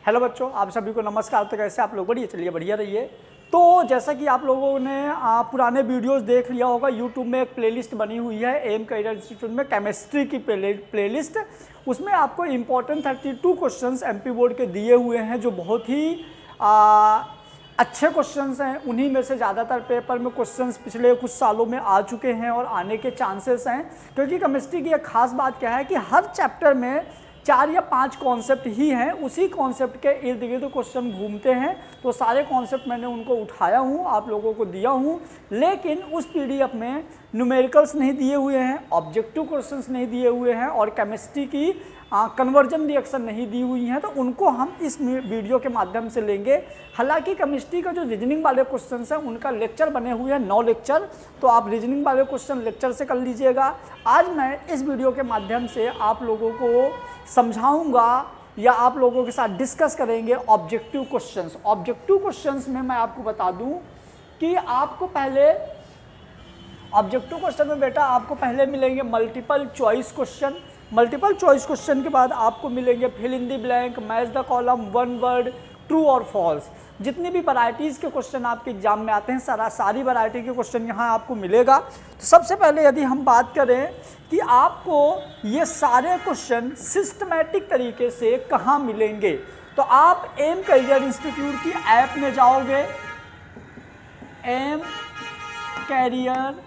Hello बच्चों, आप सभी को नमस्कार। तो कैसे आप लोग? बढ़िया, चलिए बढ़िया रहिए। तो जैसा कि आप लोगों ने पुराने वीडियोस देख लिया होगा, यूट्यूब में एक प्लेलिस्ट बनी हुई है एम करियर इंस्टीट्यूट में, केमिस्ट्री की प्लेलिस्ट। उसमें आपको इम्पोर्टेंट 32 क्वेश्चंस एमपी बोर्ड के दिए हुए हैं, जो बहुत ही अच्छे क्वेश्चंस हैं। उन्हीं में से ज़्यादातर पेपर में क्वेश्चंस पिछले कुछ सालों में आ चुके हैं और आने के चांसेस हैं, क्योंकि केमिस्ट्री की एक खास बात क्या है कि हर चैप्टर में 4 या 5 कॉन्सेप्ट ही हैं, उसी कॉन्सेप्ट के इर्द गिर्द क्वेश्चन घूमते हैं। तो सारे कॉन्सेप्ट मैंने उनको उठाया हूँ, आप लोगों को दिया हूँ, लेकिन उस पीडीएफ में न्यूमेरिकल्स नहीं दिए हुए हैं, ऑब्जेक्टिव क्वेश्चंस नहीं दिए हुए हैं और केमिस्ट्री की कन्वर्जन रिएक्शन नहीं दी हुई हैं। तो उनको हम इस वीडियो के माध्यम से लेंगे। हालांकि केमिस्ट्री का जो रीजनिंग वाले क्वेश्चंस हैं उनका लेक्चर बने हुए हैं 9 लेक्चर, तो आप रीजनिंग वाले क्वेश्चन लेक्चर से कर लीजिएगा। आज मैं इस वीडियो के माध्यम से आप लोगों को समझाऊंगा या आप लोगों के साथ डिस्कस करेंगे ऑब्जेक्टिव क्वेश्चंस। ऑब्जेक्टिव क्वेश्चंस में मैं आपको बता दूं कि आपको पहले ऑब्जेक्टिव क्वेश्चन में बेटा आपको पहले मिलेंगे multiple choice question. Multiple choice question के बाद आपको मिलेंगे fill in the blank, match the column, one word, true और फॉल्स। जितनी भी वैरायटीज़ के क्वेश्चन आपके एग्जाम में आते हैं सारी वैरायटी के क्वेश्चन यहाँ आपको मिलेगा। तो सबसे पहले यदि हम बात करें कि आपको ये सारे क्वेश्चन सिस्टमैटिक तरीके से कहाँ मिलेंगे, तो आप एम करियर इंस्टीट्यूट की ऐप में जाओगे, एम करियर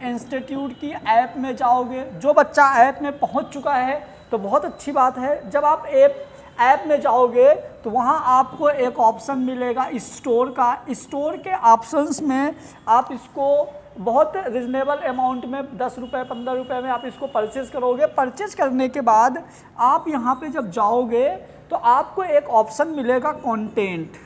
इंस्टीट्यूट की ऐप में जाओगे। जो बच्चा ऐप में पहुंच चुका है तो बहुत अच्छी बात है। जब आप ऐप में जाओगे तो वहां आपको एक ऑप्शन मिलेगा स्टोर का। स्टोर के ऑप्शंस में आप इसको बहुत रिजनेबल अमाउंट में 10 रुपये 15 रुपये में आप इसको परचेज़ करोगे। परचेज़ करने के बाद आप यहाँ पे जब जाओगे तो आपको एक ऑप्शन मिलेगा कंटेंट।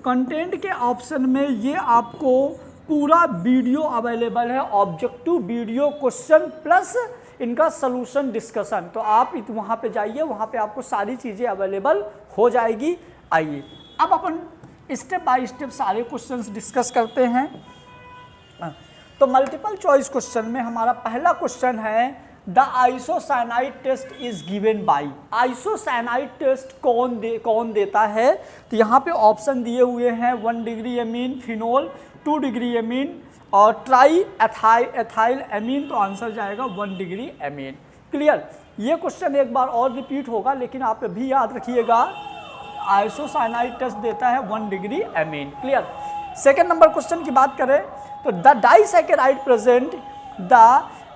कंटेंट के ऑप्शन में ये आपको पूरा वीडियो अवेलेबल है, ऑब्जेक्टिव वीडियो क्वेश्चन प्लस इनका सॉल्यूशन डिस्कशन। तो आप वहाँ पे जाइए, वहाँ पे आपको सारी चीज़ें अवेलेबल हो जाएगी। आइए अब अपन स्टेप बाय स्टेप सारे क्वेश्चंस डिस्कस करते हैं। तो मल्टीपल चॉइस क्वेश्चन में हमारा पहला क्वेश्चन है the isocyanide test is given by. Isocyanide test कौन देता है? तो यहाँ पे ऑप्शन दिए हुए हैं 1 degree amine phenol, 2 degree amine और ट्राई एथाइल एमीन। तो आंसर जाएगा 1 डिग्री एमीन। क्लियर? ये क्वेश्चन एक बार और रिपीट होगा, लेकिन आप भी याद रखिएगा आइसोसाइनाइड टेस्ट देता है 1 degree amine. Clear? Second number question की बात करें तो the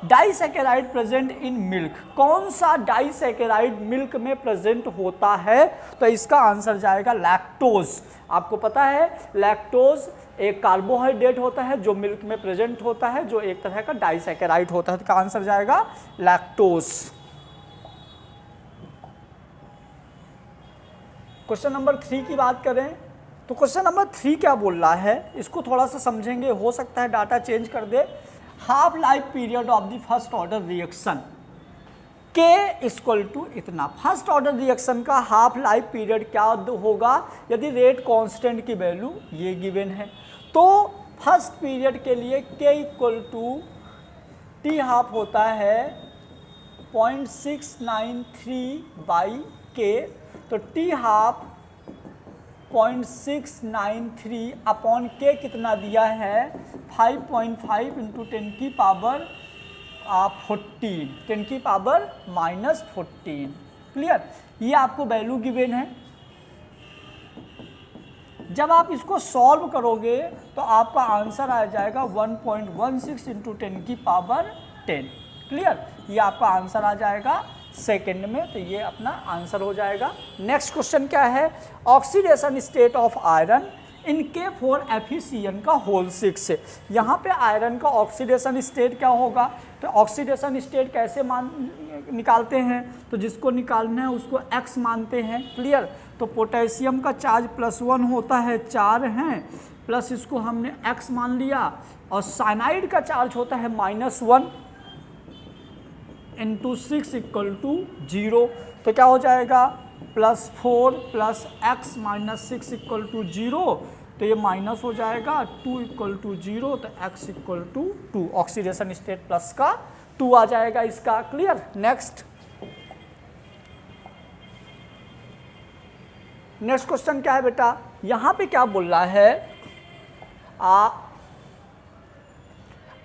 disaccharide present in milk. कौन सा डाइसैकेराइड मिल्क में प्रेजेंट होता है? तो इसका आंसर जाएगा लैक्टोज। आपको पता है लैक्टोज एक कार्बोहाइड्रेट होता है जो मिल्क में प्रेजेंट होता है, जो एक तरह का डाइसैकेराइड होता है। तो इसका आंसर जाएगा लैक्टोज। क्वेश्चन नंबर 3 की बात करें तो क्वेश्चन नंबर 3 क्या बोल रहा है, इसको थोड़ा सा समझेंगे, हो सकता है डाटा चेंज कर दे। Half life period of the first order reaction के इक्वल टू इतना। फर्स्ट ऑर्डर रिएक्शन का हाफ लाइफ पीरियड क्या होगा यदि रेट कांस्टेंट की वैल्यू ये गिवन है? तो फर्स्ट पीरियड के लिए के इक्वल टू टी हाफ होता है 0.693 बाई के। तो टी हाफ 0.693 अपॉन के कितना दिया है 5.5 इंटू 10 की पावर 14, 10 की पावर -14। क्लियर? ये आपको वैल्यू गिवन है। जब आप इसको सॉल्व करोगे तो आपका आंसर आ जाएगा 1.16 इंटू 10 की पावर 10। क्लियर? ये आपका आंसर आ जाएगा सेकेंड में। तो ये अपना आंसर हो जाएगा। नेक्स्ट क्वेश्चन क्या है? Oxidation state of iron in K4FeCN का होल 6। यहाँ पे आयरन का ऑक्सीडेशन स्टेट क्या होगा? तो ऑक्सीडेशन स्टेट कैसे निकालते हैं? तो जिसको निकालना है उसको X मानते हैं। क्लियर? तो पोटेशियम का चार्ज +1 होता है, 4 हैं, प्लस इसको हमने X मान लिया, और साइनाइड का चार्ज होता है -1 इंटू 6 इक्वल टू 0। तो क्या हो जाएगा +4 + x - 6 इक्वल टू 0। तो ये माइनस हो जाएगा, 2 इक्वल टू 0, तो x equal to 2। Oxidation state plus का 2 आ जाएगा इसका। क्लियर? नेक्स्ट नेक्स्ट क्वेश्चन क्या है बेटा, यहाँ पे क्या बोल रहा है,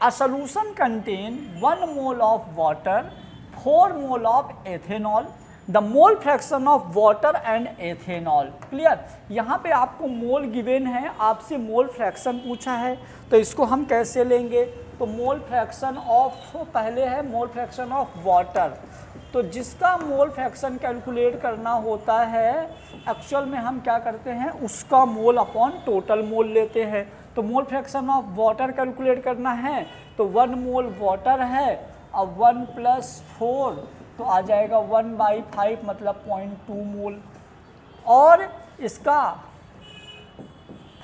a solution contain 1 mole of water, 4 mole of ethanol, the mole fraction of water and ethanol। Clear, यहाँ पे आपको मोल गिवन है, आपसे मोल फ्रैक्शन पूछा है, तो इसको हम कैसे लेंगे, तो मोल फ्रैक्शन ऑफ, पहले है मोल फ्रैक्शन ऑफ वाटर, तो जिसका मोल फ्रैक्शन कैलकुलेट करना होता है एक्चुअल में हम क्या करते हैं, उसका मोल अपॉन टोटल मोल लेते हैं। तो mole fraction of water calculate करना है तो 1 मोल वाटर है, अब 1 + 4 तो आ जाएगा 1/5 मतलब 0.2 मोल, और इसका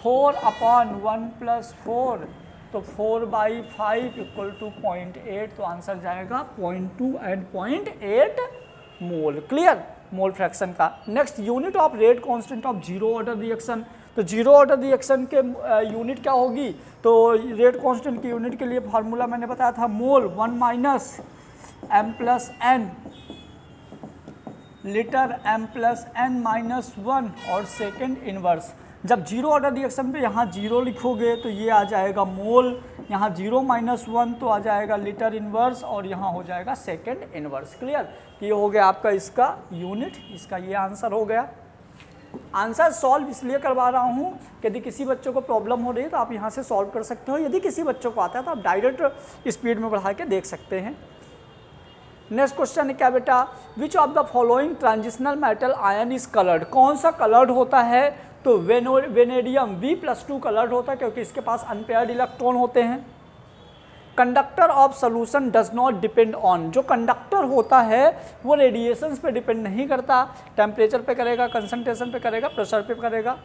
4/1 + 4 तो 4/5 = 0.8, तो आंसर जाएगा 0.2 and 0.8 mole. Clear, mole fraction का। Next, unit of rate constant of zero order reaction, तो जीरो ऑर्डर रिएक्शन के यूनिट क्या होगी, तो रेट कांस्टेंट की यूनिट के लिए फार्मूला मैंने बताया था, मोल 1 - m + n litre m + n - 1 और सेकेंड इनवर्स। जब जीरो ऑर्डर रिएक्शन पे यहाँ जीरो लिखोगे तो ये आ जाएगा मोल, यहाँ 0 - 1 तो आ जाएगा लीटर इनवर्स, और यहाँ हो जाएगा सेकेंड इनवर्स। क्लियर, ये हो गया आपका इसका यूनिट, इसका ये आंसर हो गया। आंसर सॉल्व इसलिए करवा रहा हूँ कि यदि किसी बच्चों को प्रॉब्लम हो रही है तो आप यहाँ से सॉल्व कर सकते हो, यदि किसी बच्चों को आता है तो आप डायरेक्ट स्पीड में बढ़ा के देख सकते हैं। नेक्स्ट क्वेश्चन है क्या बेटा, विच of the following transitional metal ion is coloured, कौन सा कलर्ड होता है, तो वेनेडियम V+2 कलर्ड होता है क्योंकि इसके पास अनपेयर्ड इलेक्ट्रॉन होते हैं। Conductor of solution does not depend on, जो कंडक्टर होता है वो रेडिएशंस पे डिपेंड नहीं करता, टेम्परेचर पे करेगा, कंसंट्रेशन पे करेगा, प्रेशर पे करेगा।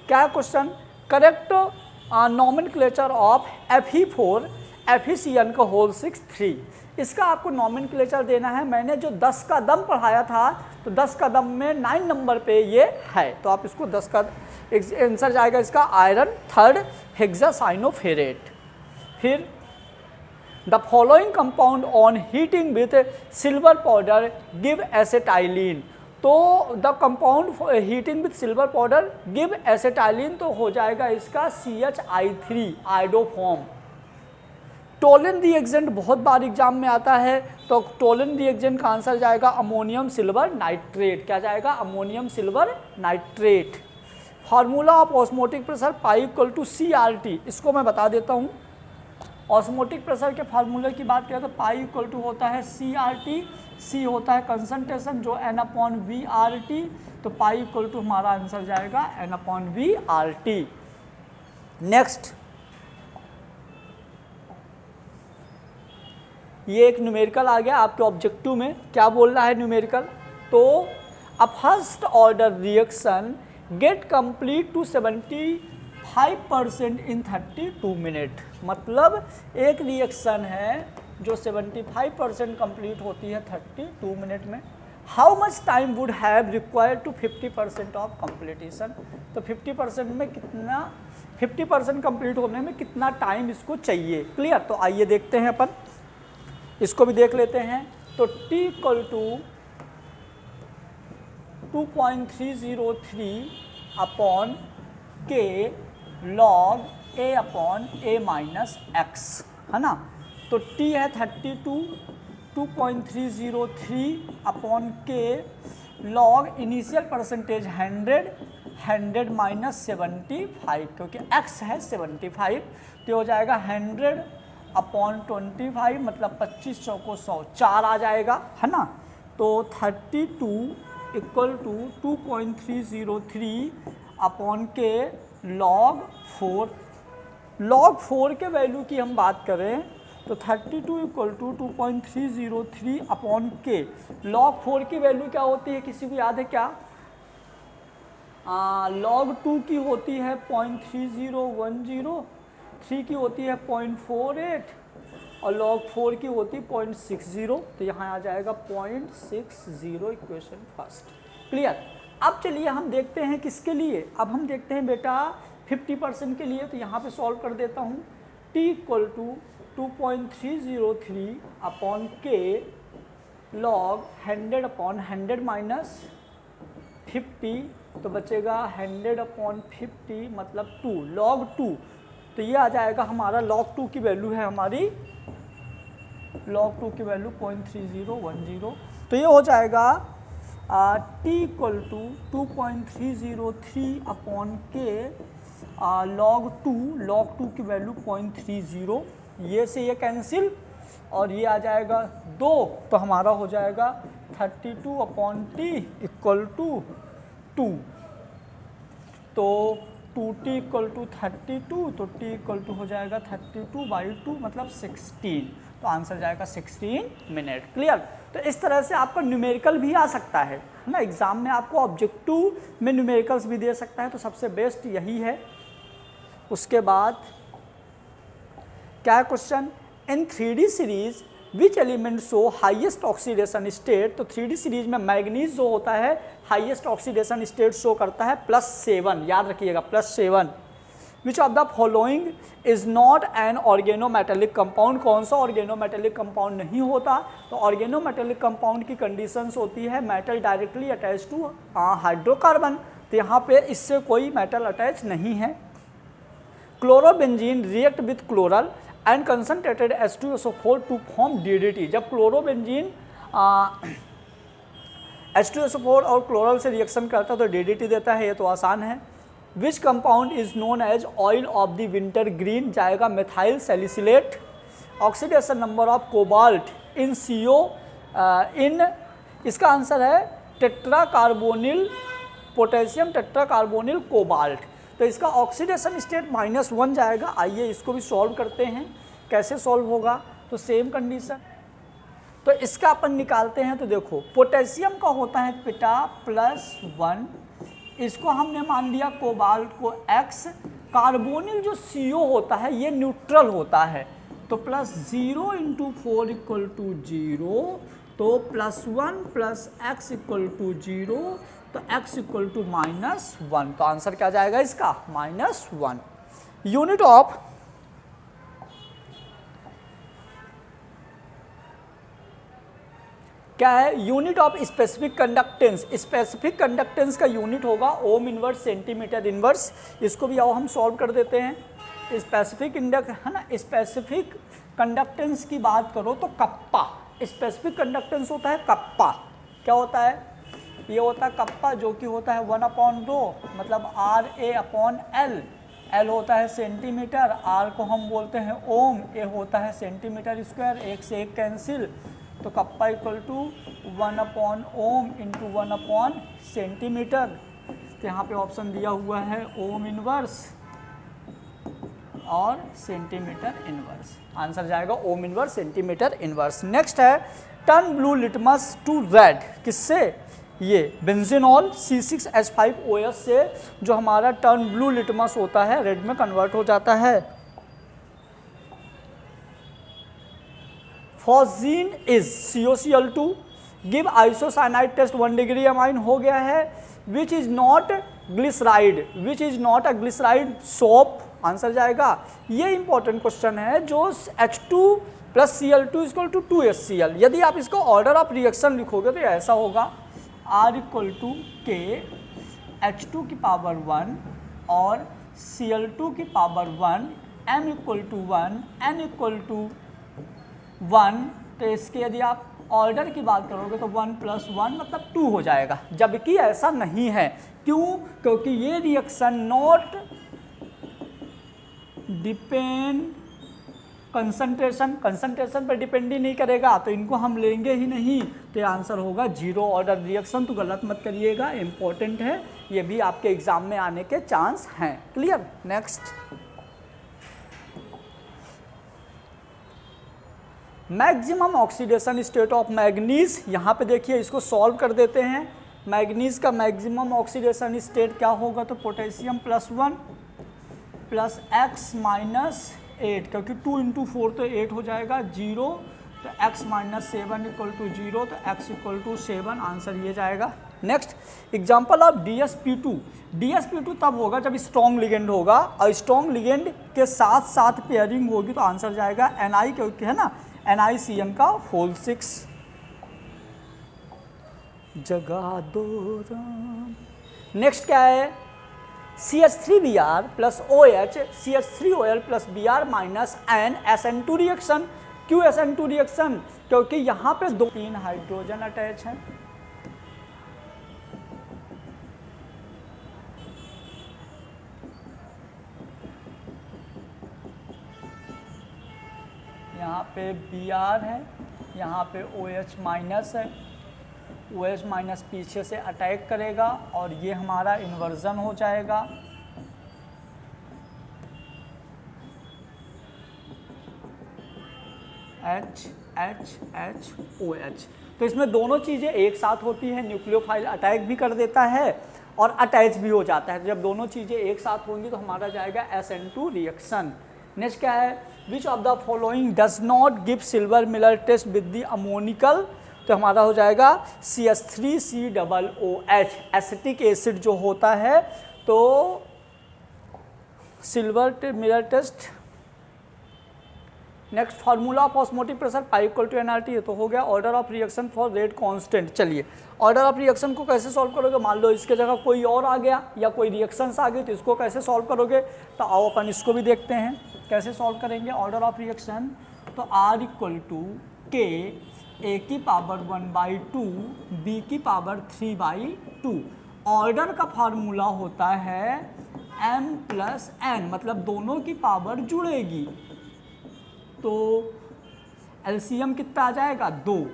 क्या question, correct nomenclature of Fe4 FeCN6 इसका आपको नॉमेनक्लेचर देना है। मैंने जो 10 का दम पढ़ाया था तो 10 का दम में 9 नंबर पे ये है, तो आप इसको 10 का आंसर जाएगा इसका आयरन 3rd हेक्सासाइनोफेरेट। फिर the following compound on heating with silver powder give acetylene, तो the compound heating with silver powder give acetylene तो हो जाएगा इसका CHI3 आइडोफॉर्म। टोलन रिएक्जेंट बहुत बार एग्जाम में आता है, तो टोलन रिएक्जेंट का आंसर जाएगा अमोनियम सिल्वर नाइट्रेट। क्या जाएगा, ammonium silver nitrate. Formula of osmotic pressure pi = CRT, इसको मैं बता देता हूँ। ऑस्मोटिक प्रेशर के फार्मूले की बात करें तो पाई = होता है CRT, C होता है कंसंट्रेशन जो N/VRT, तो पाई = हमारा आंसर जाएगा N/VRT। नेक्स्ट, ये एक न्यूमेरिकल आ गया आपके ऑब्जेक्टिव में, क्या बोल रहा है न्यूमेरिकल, तो a first order reaction get complete to 75% in 32 minute, मतलब एक रिएक्शन है जो 75% कंप्लीट होती है 32 मिनट में। How much time would have required to 50% of completion, तो 50% में कितना, 50% कंप्लीट होने में कितना टाइम इसको चाहिए। क्लियर, तो आइए देखते हैं अपन, इसको भी देख लेते हैं। तो T = 2.303 upon K log A/A-x, है ना। तो T है 32, 2.303 upon K log initial percentage 100 minus 75, क्योंकि x है 75, तो हो जाएगा 100/25 मतलब 25 चौको 100, 4 आ जाएगा, है ना। तो 32 = 2.303 अपॉन K log 4, log 4 के वैल्यू की हम बात करें तो 32 = 2.303 अपॉन K, log 4 की वैल्यू क्या होती है, किसी को याद है क्या, log 2 की होती है 0.3010, 3 की होती है 0.48 और log 4 की होती है 0.60, तो यहाँ आ जाएगा 0.60 इक्वेशन फर्स्ट। क्लियर, अब चलिए हम देखते हैं किसके लिए, अब हम देखते हैं बेटा 50% के लिए, तो यहाँ पे सॉल्व कर देता हूँ। T = 2.303 upon K log 100/100 minus 50 तो बचेगा 100/50 मतलब 2 log 2। तो ये आ जाएगा हमारा log 2 की वैल्यू है हमारी, log 2 की वैल्यू 0.3010। तो ये हो जाएगा t equal to 2.303/k log 2 की वैल्यू 0.30, ये से ये कैंसिल और ये आ जाएगा 2, तो हमारा हो जाएगा 32/t इक्वल टू 2। तो 2t इक्वल टू 32, तो t इक्वल टू हो जाएगा 32/2 मतलब 16, तो आंसर जाएगा 16 मिनट। क्लियर। तो इस तरह से आपका न्यूमेरिकल भी आ सकता है ना, एग्जाम में आपको ऑब्जेक्टिव में न्यूमेरिकल्स भी दे सकता है, तो सबसे बेस्ट यही है। उसके बाद क्या है question, in 3D series which element show highest oxidation state. तो 3D सीरीज में मैग्नीज जो होता है हाईएस्ट ऑक्सीडेशन स्टेट शो करता है +7, याद रखिएगा +7। विच of the following is not an organometallic compound, कौन सा ऑर्गेनोमेटेलिक कंपाउंड नहीं होता। तो ऑर्गेनोमेटेलिक कंपाउंड की कंडीशंस होती है metal directly attach to hydrocarbon, तो यहाँ पे इससे कोई मेटल अटैच नहीं है। Chlorobenzene react with chloral and concentrated H2SO4 to form DDT। जब क्लोरोबेंजीन H2SO4 और क्लोरल से रिएक्शन करता है तो DDT देता है, ये तो आसान है। Which compound is known as oil of the winter green, जाएगा methyl salicylate. Oxidation number of cobalt in CO in, इसका आंसर है टेट्राकार्बोनिल पोटेशियम टेट्राकार्बोनिल कोबाल्ट। तो इसका ऑक्सीडेशन स्टेट -1 जाएगा। आइए इसको भी सॉल्व करते हैं, कैसे सॉल्व होगा। तो सेम कंडीशन, तो इसका अपन निकालते हैं। तो देखो पोटेशियम का होता है पिटा +1, इसको हमने मान लिया कोबाल्ट को X। कार्बोनिल जो CO होता है ये न्यूट्रल होता है, तो +0 × 4 = 0, तो +1 + X = 0, तो X = -1, तो आंसर क्या जाएगा इसका -1। यूनिट ऑफ क्या है, unit of specific conductance. Specific conductance का यूनिट होगा ओम इनवर्स सेंटीमीटर इनवर्स। इसको भी आओ हम सॉल्व कर देते हैं। स्पेसिफिक इंडक्ट है ना, स्पेसिफिक कंडक्टेंस की बात करो तो कप्पा, स्पेसिफिक कंडक्टेंस होता है कप्पा। क्या होता है, ये होता है कप्पा, जो कि होता है 1/2 मतलब RA/L। L होता है सेंटीमीटर, R को हम बोलते हैं ओम, A होता है सेंटीमीटर स्क्वायर, एक से एक कैंसिल, तो कप्पा = 1/ओम × 1/सेंटीमीटर। तो यहाँ पे ऑप्शन दिया हुआ है ओम इनवर्स और सेंटीमीटर इनवर्स, आंसर जाएगा ohm inverse centimetre inverse. Next है turn blue litmus to red, किससे, ये बेंजीनॉल C6H5OH से जो हमारा टर्न ब्लू लिटमस होता है रेड में कन्वर्ट हो जाता है। Phosgene is COCl2, give isocyanide test 1 degree amine हो गया है। Which is not glyceride, which is not a glyceride soap, answer जाएगा। ये इंपॉर्टेंट क्वेश्चन है, जो H2 + Cl2 = 2HCl। यदि आप इसको ऑर्डर ऑफ रिएक्शन लिखोगे तो ऐसा होगा R = K H2⁻1 और Cl2⁻1 M = 1 N = 1। तो इसके यदि आप ऑर्डर की बात करोगे तो 1 + 1 मतलब 2 हो जाएगा, जबकि ऐसा नहीं है। क्यों, क्योंकि ये रिएक्शन नॉट डिपेंड कंसंट्रेशन पर डिपेंड ही नहीं करेगा, तो इनको हम लेंगे ही नहीं। तो आंसर होगा 0 ऑर्डर रिएक्शन। तो गलत मत करिएगा, इम्पोर्टेंट है, ये भी आपके एग्जाम में आने के चांस हैं। Clear. Next, maximum oxidation state of manganese. यहाँ पे देखिए इसको सॉल्व कर देते हैं। मैग्नीज का मैक्सिमम ऑक्सीडेशन स्टेट क्या होगा, तो पोटेशियम +1 + X - 8, क्योंकि 2 × 4 तो 8 हो जाएगा 0, तो X - 7 = 0, तो X = 7, आंसर ये जाएगा। Next example of DsP2। DsP2 तब होगा जब स्ट्रॉन्ग लिगेंड होगा, और स्ट्रॉन्ग लिगेंड के साथ साथ पेयरिंग होगी, तो आंसर जाएगा Ni, क्योंकि है ना NiCN का होल 6। जगा दो राम। नेक्स्ट क्या है, CH3Br plus OH, CH3OL plus Br minus N SN2 reaction. क्यों SN2 रिएक्शन? क्योंकि यहाँ पे 3 हाइड्रोजन अटैच हैं। यहाँ पे Br है, यहाँ पे OH माइनस है, OH माइनस पीछे से अटैक करेगा और ये हमारा इन्वर्जन हो जाएगा। HHHOH। तो इसमें दोनों चीज़ें एक साथ होती हैं, न्यूक्लियोफाइल अटैक भी कर देता है और अटैच भी हो जाता है। जब दोनों चीज़ें एक साथ होंगी तो हमारा जाएगा SN2 रिएक्शन। नेक्स्ट क्या है, which of the following does not give silver mirror test with the ammoniacal. तो हमारा हो जाएगा CH3COOH। एसिटिक एसिड जो होता है तो silver mirror test. Next formula of osmotic pressure pi equal to nRT। तो हो गया order of reaction for rate constant. चलिए ऑर्डर ऑफ रिएक्शन को कैसे सॉल्व करोगे, मान लो इसके जगह कोई और आ गया या कोई रिएक्शंस आ गई तो इसको कैसे सॉल्व करोगे। तो आओ अपन इसको भी देखते हैं कैसे सॉल्व करेंगे ऑर्डर ऑफ रिएक्शन। तो R equal to K A की पावर 1/2 B की पावर 3/2। ऑर्डर का फार्मूला होता है M प्लस N, मतलब दोनों की पावर जुड़ेगी। तो LCM कितना आ जाएगा 2,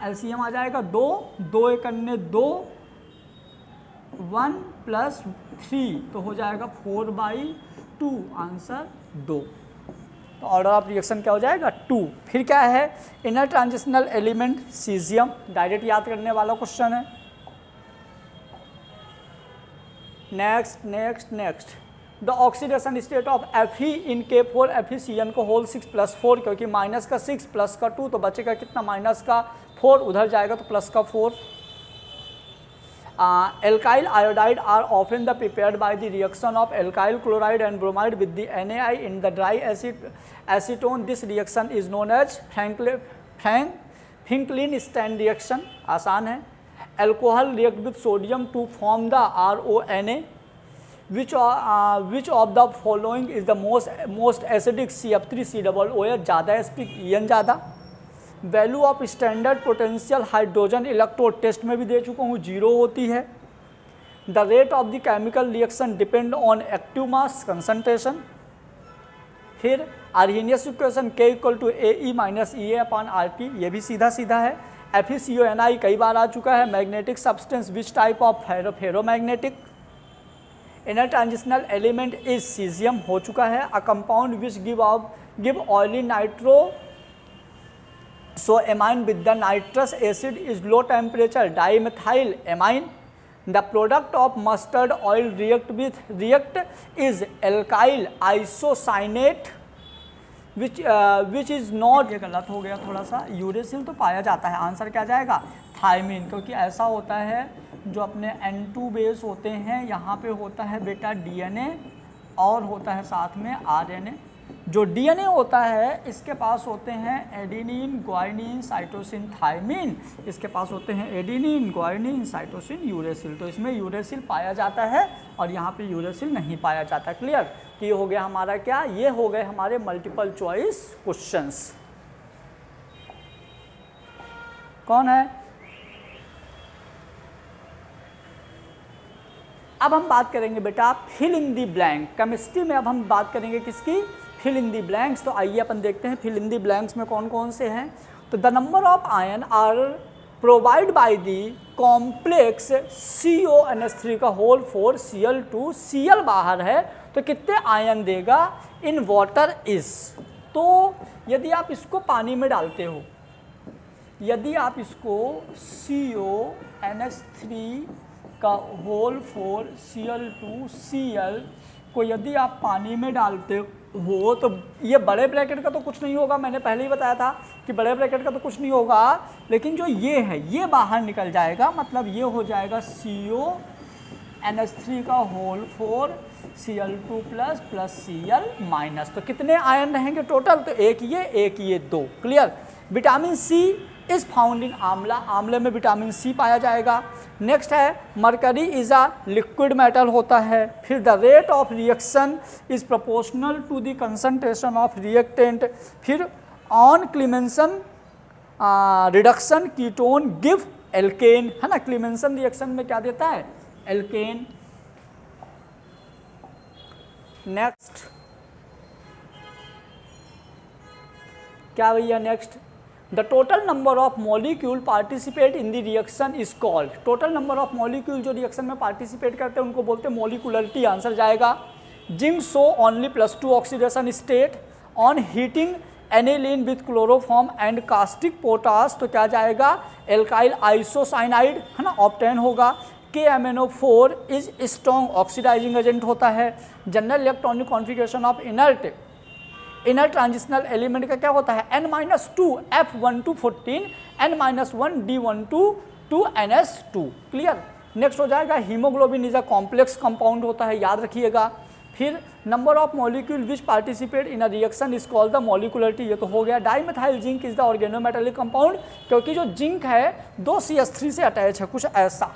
LCM आ जाएगा 2, 2 एक अन्य 2, 1 प्लस 3 तो हो जाएगा 4/2, आंसर 2। तो ऑर्डर ऑफ रिएक्शन क्या हो जाएगा 2। फिर क्या है, inner transitional element caesium, direct याद करने वाला क्वेश्चन है। Next the oxidation state of Fe in K4 FeCN को होल 6+4, क्योंकि माइनस का 6 प्लस का 2 तो बचेगा कितना, माइनस का 4, उधर जाएगा तो प्लस का 4। Alkyl iodide are often prepared by the reaction of alkyl chloride and bromide with the NaI in the dry acetone. This reaction is known as Finkelstein reaction। आसान है। Alcohol react with sodium to form the RONA। Which of the following is the most acidic, CF3COOH ज़्यादा acidic, EN ज़्यादा। Value of standard potential hydrogen electrode test में भी दे चुका हूँ, 0 होती है। The rate of the chemical reaction depend on active mass concentration. फिर Arrhenius equation K equal to AE minus EA/RT, ये भी सीधा सीधा है। FeCONi कई बार आ चुका है। Magnetic substance which type of ferromagnetic. Inner transitional element is caesium हो चुका है। A compound which give oily nitro so amine with the nitrous acid is low temperature dimethyl amine. The product of mustard oil react is alkyl isocyanate which is not, ये गलत हो गया थोड़ा सा, uracil तो पाया जाता है, आंसर क्या जाएगा थायमिन, क्योंकि ऐसा होता है जो अपने N2 बेस होते हैं यहाँ पे होता है बेटा DNA और होता है साथ में RNA। जो DNA होता है इसके पास होते हैं एडिनिन, ग्वाइनिन, साइटोसिन, थायमिन। इसके पास होते हैं एडिनिन, ग्वाइनिन, साइटोसिन, यूरेसिल। तो इसमें यूरेसिल पाया जाता है और यहाँ पे यूरेसिल नहीं पाया जाता। क्लियर। तो ये हो गया हमारा क्या, ये हो गए हमारे मल्टीपल चॉइस क्वेश्चंस। कौन है? अब हम बात करेंगे बेटा fill in the blank. Chemistry में अब हम बात करेंगे किसकी, फिल इन दी ब्लैंक्स। तो आइए अपन देखते हैं फिल इन दी ब्लैंक्स में कौन कौन से हैं। तो the number of ion are provide by the complex CONH3 का होल 4 Cl2, Cl बाहर है तो कितने आयन देगा इन वाटर इज। तो यदि आप इसको पानी में डालते हो, यदि आप इसको CONH3 का होल 4 Cl2 Cl को यदि आप पानी में डालते हो तो ये बड़े ब्रैकेट का तो कुछ नहीं होगा, मैंने पहले ही बताया था कि बड़े ब्रैकेट का तो कुछ नहीं होगा, लेकिन जो ये है ये बाहर निकल जाएगा, मतलब ये हो जाएगा CONH3 का whole 4 Cl2 plus Cl minus. तो कितने आयन रहेंगे टोटल, तो एक ये 2। क्लियर। Vitamin C is found in amla, आंवले में विटामिन सी पाया जाएगा। नेक्स्ट है mercury is a liquid metal होता है। फिर the rate of reaction is proportional to the concentration of reactant. फिर on Clemmensen reduction ketone give alkane, है ना, क्लीमेंसन रिएक्शन में क्या देता है, एल्केन। नेक्स्ट क्या भैया, next the total number of molecule participate in the reaction is called, total number of molecule जो रिएक्शन में पार्टिसिपेट करते हैं उनको बोलते हैं मॉलिक्यूलरिटी, आंसर जाएगा। Zinc show only +2 oxidation state on heating aniline with chloroform and caustic potash, तो क्या जाएगा, एल्काइल आइसोसाइनाइड, है ना, ऑब्टेन होगा। KMnO4 is strong oxidising agent होता है। General electronic configuration of inert transitional element का क्या होता है, N-2 F1214 N-1 D12 2NS2, clear. Next हो जाएगा haemoglobin is a complex compound होता है, याद रखिएगा। फिर number of molecule which participate in a reaction is called the molecularity, ये तो हो गया। Dimethyl zinc is the organometallic compound, क्योंकि जो जिंक है 2 CH3 से अटैच है, कुछ ऐसा।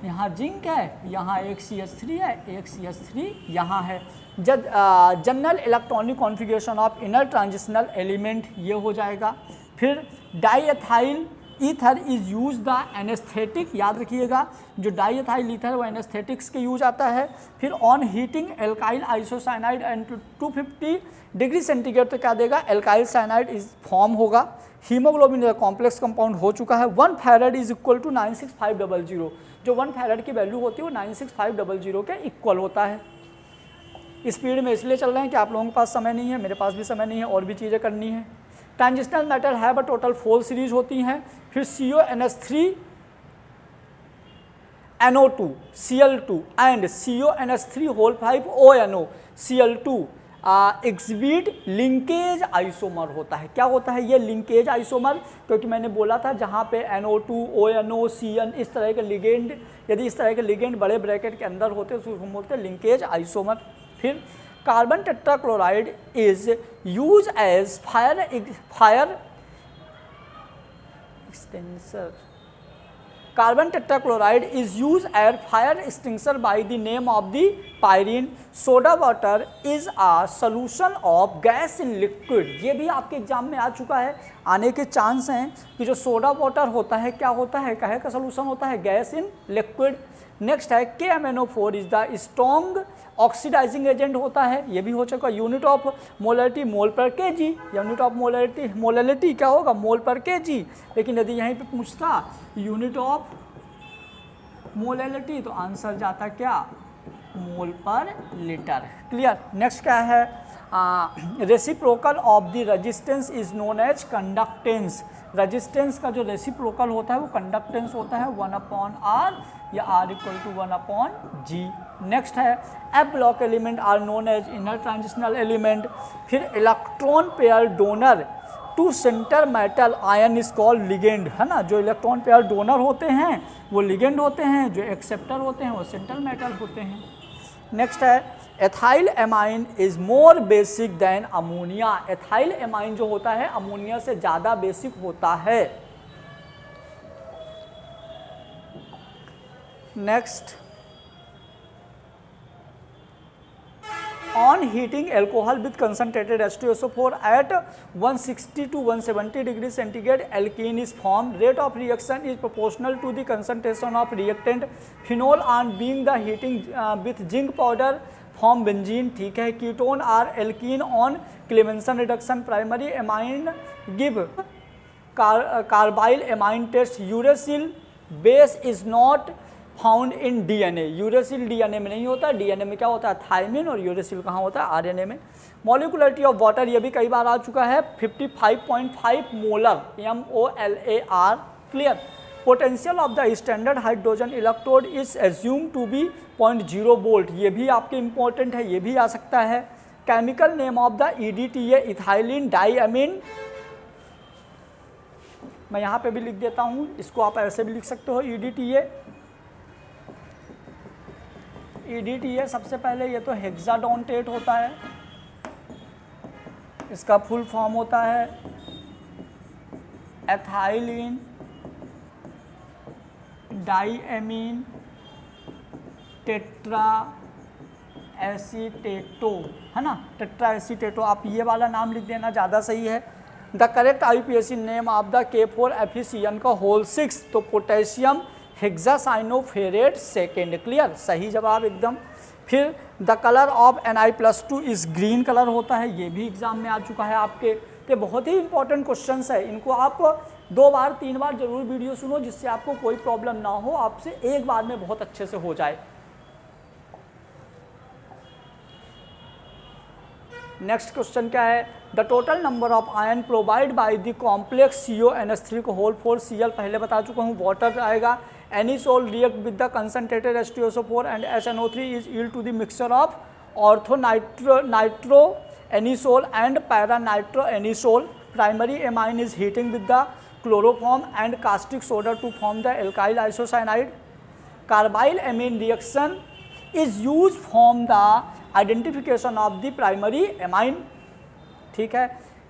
यहाँ जिंक है, यहाँ एक CH3 है, एक CH3 यहाँ है। General electronic configuration of inner transitional element, ये हो जाएगा। फिर diethyl ether is use the anaesthetic, याद रखिएगा, जो डाइएथाइल ईथर वो एनेस्थेटिक्स के यूज आता है। फिर on heating alkyl isocyanide and 250 degree centigrade तो क्या देगा, एल्काइल साइनाइड इज फॉर्म होगा। हीमोग्लोबिन कॉम्प्लेक्स कंपाउंड हो चुका है। 1 फैरेड इज इक्वल टू 96500, जो 1 फैरेड की वैल्यू होती है वो 96500 के इक्वल होता है। स्पीड में इसलिए चल रहे हैं कि आप लोगों के पास समय नहीं है, मेरे पास भी समय नहीं है, और भी चीज़ें करनी है। ट्रांजिशनल मेटल है बट टोटल 4 सीरीज होती हैं। फिर CONS3 NO2 Cl2 and CONS3 ONO Cl2 exhibit linkage isomer होता है। क्या होता है ये लिंकेज आइसोमर, क्योंकि मैंने बोला था जहाँ पे NO2 ONO CN इस तरह के लिगेंड, यदि इस तरह के लिगेंड बड़े ब्रैकेट के अंदर होते हैं तो उसको बोलते हैं लिंकेज आइसोमर। फिर carbon tetrachloride is use as fire extensor, carbon tetrachloride is use as fire extinguisher by the name of the pyrene. Soda water is a solution of gas in liquid, ये भी आपके exam में आ चुका है, आने के chance हैं कि जो सोडा वाटर होता है क्या होता है, कहे का सोल्यूशन होता है, गैस इन लिक्विड। नेक्स्ट है KMnO4 is the strong oxidising agent होता है, ये भी हो चुका। यूनिट ऑफ मोलरिटी मोल पर kg, यूनिट ऑफ मोलरिटी क्या होगा, मोल पर kg, लेकिन यदि यहीं पे पूछता यूनिट ऑफ मोलरिटी तो आंसर जाता क्या, mole per litre, clear. Next क्या है, reciprocal of the resistance is known as conductance, resistance का जो रेसिप्रोकल होता है वो कंडक्टेंस होता है 1/r या r = 1/g। नेक्स्ट है F block element are known as inner transitional element. फिर electron pair donor to centre metal ion is called ligand, है ना, जो इलेक्ट्रॉन पेयर डोनर होते हैं वो लिगेंड होते हैं, जो एक्सेप्टर होते हैं वो सेंटर मेटल होते हैं। नेक्स्ट है ethyl amine is more basic than ammonia, ethyl amine जो होता है अमोनिया से ज़्यादा बेसिक होता है। Next, on heating alcohol with concentrated H2SO4 at 160 to 170 degree centigrade alkene is form, rate of reaction is proportional to the concentration of reactant. Phenol on being the heating with zinc powder form benzene, ठीक है। Ketone or alkene on Clemmensen reduction, primary amine give carbyl amine test. Uracil base is not found in DNA, uracil DNA में नहीं होता, DNA में क्या होता है thiamine, और यूरेसिल कहाँ होता है RNA में। मॉलिक्यूलरिटी ऑफ वाटर ये भी कई बार आ चुका है 55.5 molar MOLAR, clear. Potential of the standard hydrogen electrode is assume to be 0.0 volt, ये भी आपके इंपॉर्टेंट है, ये भी आ सकता है। Chemical name of the EDTA ethylene diamine, मैं यहाँ पे भी लिख देता हूँ, इसको आप ऐसे भी लिख सकते हो EDTA सबसे पहले ये तो हेक्साडोंटेट होता है, इसका फुल फॉर्म होता है एथाइलिन डाइएमीन टेट्रा एसीटेटो, है ना, टेट्रा एसीटेटो, आप ये वाला नाम लिख देना, ज़्यादा सही है। The correct IUPAC name of the K4FeCN का होल 6, तो पोटेशियम हेक्सासाइनोफेरेट सेकेंड, क्लियर, सही जवाब एकदम। फिर द कलर ऑफ Na+2 इस ग्रीन कलर होता है, ये भी एग्जाम में आ चुका है आपके। तो बहुत ही इंपॉर्टेंट क्वेश्चंस है, इनको आप 2 बार 3 बार जरूर वीडियो सुनो, जिससे आपको कोई प्रॉब्लम ना हो, आपसे एक बार में बहुत अच्छे से हो जाए। नेक्स्ट क्वेश्चन क्या है, the total number of ion provide by the complex CONH3 को होल 4 Cl पहले बता चुका हूँ, वाटर आएगा। Anisole react with the concentrated H2SO4 and HNO3 is yield to the mixture of ortho nitro anisole and para nitro anisole. Primary amine is heating with the chloroform and caustic soda to form the alkyl isocyanide. Carbylamine reaction is use form the identification of the primary amine, ठीक है।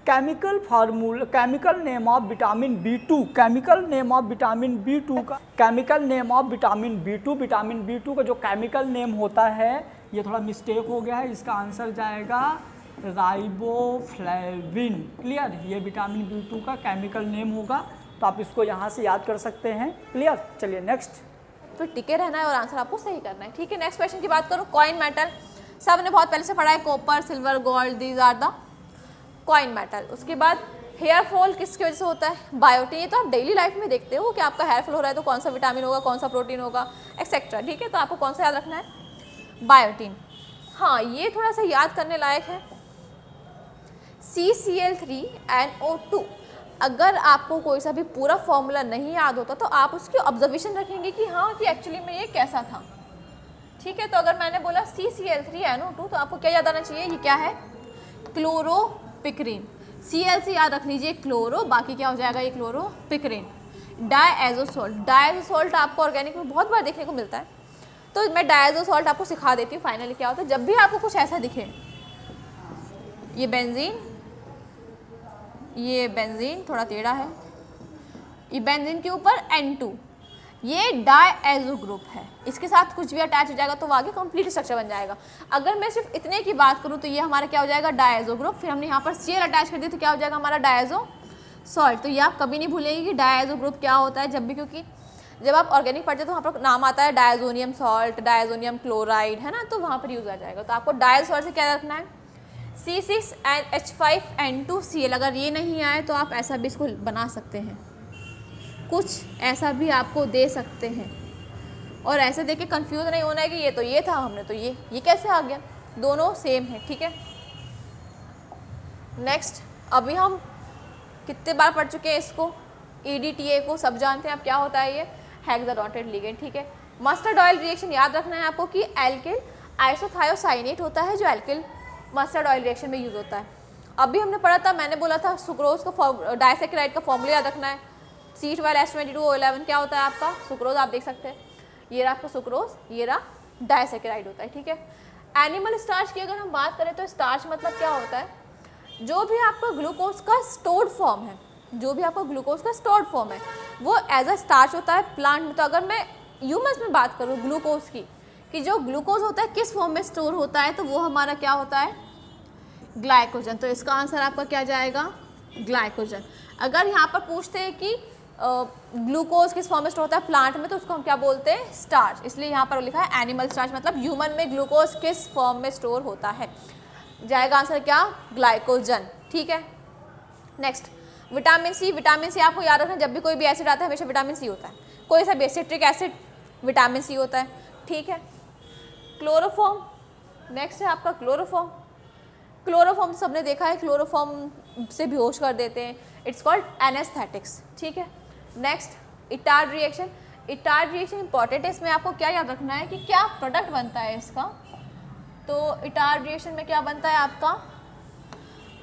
Chemical formula, chemical name of vitamin B2, chemical name of vitamin B2 का, chemical name of vitamin B2, vitamin B2 का जो chemical name होता है, ये थोड़ा mistake हो गया है, इसका आंसर जाएगा राइबोफ्लेविन, क्लियर, ये विटामिन B2 का केमिकल नेम होगा, तो आप इसको यहाँ से याद कर सकते हैं, क्लियर। चलिए नेक्स्ट, तो टिके रहना है और आंसर आपको सही करना है, ठीक है। नेक्स्ट क्वेश्चन की बात करूँ, कॉइन मेटल, सब ने बहुत पहले से पढ़ा है, copper, silver, gold, these are the coin metal. उसके बाद हेयर फॉल किसकी वजह से होता है, बायोटिन, ये तो आप डेली लाइफ में देखते हो कि आपका हेयर फॉल हो रहा है तो कौन सा विटामिन होगा, कौन सा प्रोटीन होगा, एक्सेट्रा, ठीक है। तो आपको कौन सा याद रखना है, बायोटिन। हाँ, ये थोड़ा सा याद करने लायक है, CCl3NO2। अगर आपको कोई सा भी पूरा फॉर्मूला नहीं याद होता तो आप उसकी ऑब्जर्वेशन रखेंगे कि हाँ कि एक्चुअली में ये कैसा था, ठीक है। तो अगर मैंने बोला CCl3NO2 तो आपको क्या याद आना चाहिए, ये क्या है, क्लोरोपिक्रीन। Cl से याद रख लीजिए क्लोरो, बाकी क्या हो जाएगा, ये क्लोरोपिक्रीन। डायएजोसॉल्ट, डायएजोसॉल्ट आपको ऑर्गेनिक में बहुत बार देखने को मिलता है, तो मैं डायएजोसॉल्ट आपको सिखा देती हूँ फाइनली क्या होता है। जब भी आपको कुछ ऐसा दिखे, ये बेंजीन, ये बेंजीन थोड़ा टेढ़ा है, ये बेंजीन के ऊपर N2, ये डायएजो ग्रुप है, इसके साथ कुछ भी अटैच हो जाएगा तो वो आगे कंप्लीट स्ट्रक्चर बन जाएगा। अगर मैं सिर्फ इतने की बात करूँ तो ये हमारा क्या हो जाएगा, डायएजो ग्रुप। फिर हमने यहाँ पर Cl अटैच कर दिया तो क्या हो जाएगा हमारा, डायएजो सॉल्ट। तो ये आप कभी नहीं भूलेंगे कि डायएजो ग्रुप क्या होता है जब भी, क्योंकि जब आप ऑर्गेनिक पढ़ते तो वहाँ पर नाम आता है डायजोनियम सॉल्ट, डायजोनियम क्लोराइड, है ना, तो वहाँ पर यूज आ जाएगा। तो आपको डायजो सॉल्ट से क्या रखना है, C6H5N2Cl। अगर ये नहीं आए तो आप ऐसा भी इसको बना सकते हैं, कुछ ऐसा भी आपको दे सकते हैं, और ऐसे देख के कन्फ्यूज नहीं होना है कि ये तो ये था, हमने तो ये कैसे आ गया, दोनों सेम है, ठीक है। नेक्स्ट, अभी हम कितने बार पढ़ चुके हैं इसको, EDTA को सब जानते हैं आप, क्या होता है ये, हेक्साडॉन्टेड लिगेंड, ठीक है। मस्टर्ड ऑयल रिएक्शन याद रखना है आपको कि एल्किल आइसोथायोसाइनेट होता है जो एल्किल मस्टर्ड ऑयल रिएक्शन में यूज होता है। अभी हमने पढ़ा था, मैंने बोला था सुक्रोज का डाइसैकेराइड का फॉर्मूला याद रखना है, C12H22O11 क्या होता है आपका, सुक्रोज, आप देख सकते हैं, ये रहा आपका सुक्रोज, ये रहा डाइसैकेराइड होता है, ठीक है। एनिमल स्टार्च की अगर हम बात करें तो स्टार्च मतलब क्या होता है, जो भी आपका ग्लूकोज का स्टोर्ड फॉर्म है, जो भी आपका ग्लूकोज का स्टोर्ड फॉर्म है वो एज अ स्टार्च होता है प्लांट में। तो अगर मैं ह्यूमन्स में बात करूँ ग्लूकोज की, कि जो ग्लूकोज होता है किस फॉर्म में स्टोर होता है, तो वो हमारा क्या होता है, ग्लाइकोजन। तो इसका आंसर आपका क्या जाएगा, ग्लाइकोजन। अगर यहाँ पर पूछते हैं कि ग्लूकोज किस फॉर्म में स्टोर होता है प्लांट में, तो उसको हम क्या बोलते हैं, स्टार्च, इसलिए यहाँ पर लिखा है एनिमल स्टार्च, मतलब ह्यूमन में ग्लूकोज किस फॉर्म में स्टोर होता है, जाएगा आंसर क्या, ग्लाइकोजन, ठीक है। Next, vitamin C. Vitamin C आपको याद रखना, जब भी कोई भी एसिड आता है हमेशा विटामिन सी होता है, कोई सा भी सिट्रिक एसिड विटामिन सी होता है, ठीक है। क्लोरोफॉर्म, नेक्स्ट है आपका क्लोरोफॉर्म। क्लोरोफॉर्म सबने देखा है, क्लोरोफॉर्म से बेहोश कर देते हैं, इट्स कॉल्ड एनेस्थेटिक्स, ठीक है। Next, Etard reaction. Etard reaction important है, इसमें आपको क्या याद रखना है कि क्या प्रोडक्ट बनता है इसका, तो इटार्ड रिएक्शन में क्या बनता है आपका,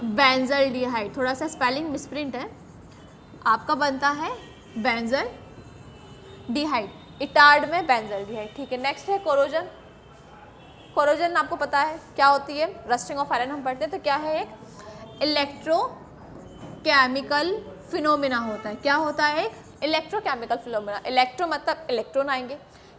बेंजल्डिहाइड, थोड़ा सा स्पेलिंग मिसप्रिंट है, आपका बनता है बेंजल्डिहाइड, इटार्ड में बेंजल्डिहाइड, ठीक है। नेक्स्ट है कोरोजन। कोरोजन आपको पता है क्या होती है, रस्टिंग ऑफ आयरन हम पढ़ते हैं, तो क्या है, एक इलेक्ट्रोकेमिकल फिनोमिना होता है। क्या होता है? एक इलेक्ट्रोकेमिकल फिनोमिना। इलेक्ट्रो मतलब इलेक्ट्रॉन आएंगे,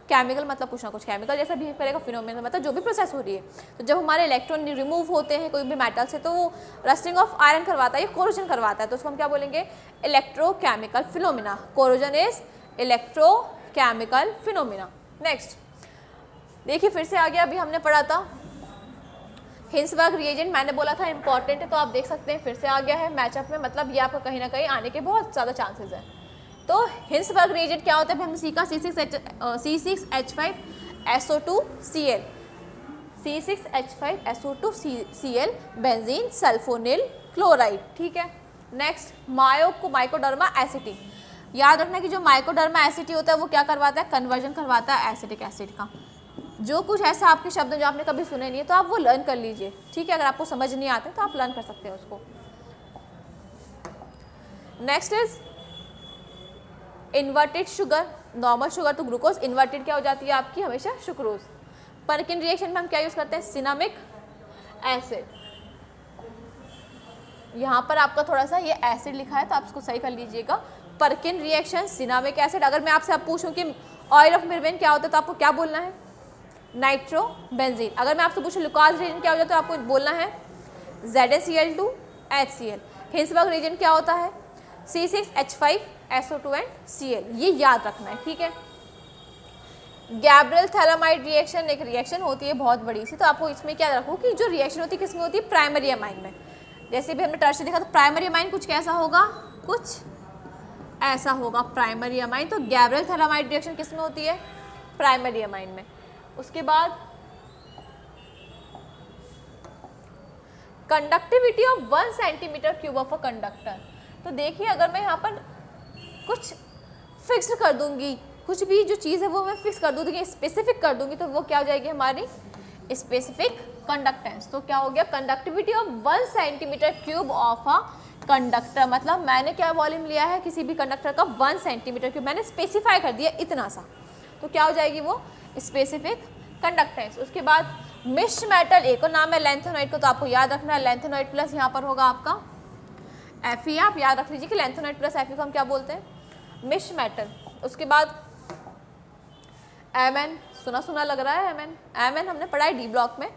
केमिकल मतलब कुछ ना कुछ केमिकल जैसा बिहेव करेगा, फिनोमिना मतलब जो भी प्रोसेस हो रही है। तो जब हमारे इलेक्ट्रॉन रिमूव होते हैं कोई भी मेटल से तो वो रस्टिंग ऑफ आयरन करवाता है या कोरोजन करवाता है, तो उसको हम क्या बोलेंगे? Electrochemical phenomena. Corrosion is electrochemical phenomena. Next देखिए फिर से आ गया, अभी हमने पढ़ा था हिंसबर्ग रिएजेंट, मैंने बोला था इंपॉर्टेंट है, तो आप देख सकते हैं फिर से आ गया है मैचअप में, मतलब ये आपका कहीं ना कहीं आने के बहुत ज़्यादा चांसेस हैं। तो हिंसबर्ग रिएजेंट क्या होता है? हमने सीखा C6H5SO2Cl, C6H5SO2Cl benzene sulphonyl chloride. ठीक है। Next Mycoderma एसिटी। याद रखना कि जो माइकोडर्मा एसिटी होता है वो क्या करवाता है? कन्वर्जन करवाता है एसिटिक एसिड का। जो कुछ ऐसा आपके शब्द जो आपने कभी सुने नहीं है तो आप वो लर्न कर लीजिए। ठीक है, अगर आपको समझ नहीं आते तो आप लर्न कर सकते हैं उसको। Next is inverted sugar. Normal sugar तो ग्लूकोज, इन्वर्टेड क्या हो जाती है आपकी? हमेशा सुक्रोज। पर्किन रिएक्शन में हम क्या यूज करते हैं? Cinnamic acid. यहाँ पर आपका थोड़ा सा ये एसिड लिखा है तो आप इसको सही कर लीजिएगा। Perkin reaction, cinnamic acid. अगर मैं आपसे पूछूं कि ऑयल ऑफ मिर्वेन क्या होता है तो आपको क्या बोलना है? Nitro benzene. अगर मैं आपसे पूछूं लुकास रिएजेंट क्या हो जाता है तो आपको बोलना है ZaCl2HCl। हिंसबर्ग रिएजेंट क्या होता है? C6H5SO2 and Cl। ये याद रखना है। ठीक है। गैब्रियल थैलामाइड रिएक्शन एक रिएक्शन होती है बहुत बड़ी सी, तो आपको इसमें क्या रखो कि जो रिएक्शन होती है किसमें होती है? प्राइमरी अमाइन में। जैसे भी हमने टर्शरी देखा तो प्राइमरी अमाइन कुछ कैसा होगा? कुछ ऐसा होगा प्राइमरी अमाइन। तो गैब्रियल थैलामाइड रिएक्शन किसमें होती है? प्राइमरी अमाइन में। उसके बाद conductivity of 1 centimetre cube of a conductor. तो देखिए अगर मैं यहाँ पर कुछ फिक्स कर दूंगी, कुछ भी जो चीज़ है वो मैं फिक्स कर दूंगी, स्पेसिफिक कर दूंगी, तो वो क्या हो जाएगी हमारी? Specific conductance. तो क्या हो गया? Conductivity of 1 centimetre cube of a conductor. मतलब मैंने क्या वॉल्यूम लिया है किसी भी कंडक्टर का? 1 सेंटीमीटर क्यूब। मैंने स्पेसिफाई कर दिया इतना सा, तो क्या हो जाएगी वो? Specific conductance. उसके बाद मिक्स्ड मेटल, एक और नाम है लैंथेनोइड को, तो आपको याद रखना है लैंथेनोइड प्लस यहाँ पर होगा आपका Fe। आप याद रख लीजिए कि लैंथेनोइड प्लस Fe को हम क्या बोलते हैं? Mixed metal. उसके बाद Mn, सुना सुना लग रहा है Mn हमने पढ़ा है डी ब्लॉक में।